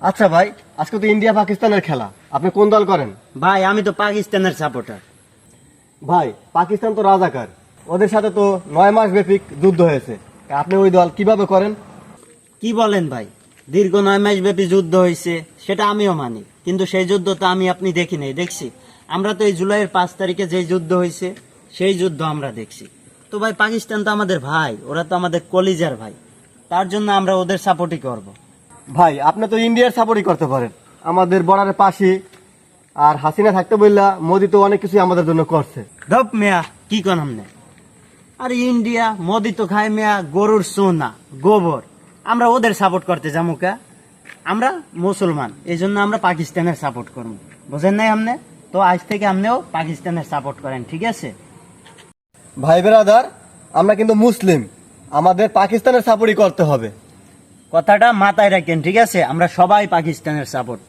আচ্ছা ভাই, আজকে তো ইন্ডিয়া পাকিস্তানের খেলা, আপনি কোন দল করেন? ভাই আমি তো পাকিস্তানের সাপোর্টার। ভাই পাকিস্তান তো রাজাকার, ওদের সাথে তো 9 মাস ব্যাপী যুদ্ধ হয়েছে, আপনি ওই দল কিভাবে করেন? কি বলেন ভাই, দীর্ঘ 9 মাস ব্যাপী যুদ্ধ হয়েছে সেটা আমিও মানি, কিন্তু সেই যুদ্ধ তো আপনি দেখি নাই, দেখছি আমরা তো এই জুলাইয়ের 5 তারিখে যে যুদ্ধ হয়েছে সেই যুদ্ধ আমরা দেখছি। তো ভাই পাকিস্তান তো আমাদের ভাই, ওরা তো আমাদের কলিজার ভাই, তার জন্য আমরা ওদের সাপোর্টই করব। ভাই আপনি তো ইন্ডিয়ার সাপোর্টই করতে পারেন, আমাদের বর্ডারের পাশে। আর হাসিনা থাকতে বললা মোদি তো অনেক কিছু আমাদের জন্য করছে। ধপ মেয়া কি কোন আমনে, আর ইন্ডিয়া মোদি তো খায় মেয়া গরুর সোনা গোবর, আমরা ওদের সাপোর্ট করতে যাবো কা? আমরা মুসলমান, এই জন্য আমরা পাকিস্তানের সাপোর্ট করবো, বুঝেন নাই আমনে? তো আজ থেকে আপনিও পাকিস্তানের সাপোর্ট করেন, ঠিক আছে? ভাই বেরাদার, আমরা কিন্তু মুসলিম, আমাদের পাকিস্তানের সাপোর্টই করতে হবে। কথাটা মাথায় রাখেন, ঠিক আছে? আমরা সবাই পাকিস্তানের সাপোর্ট।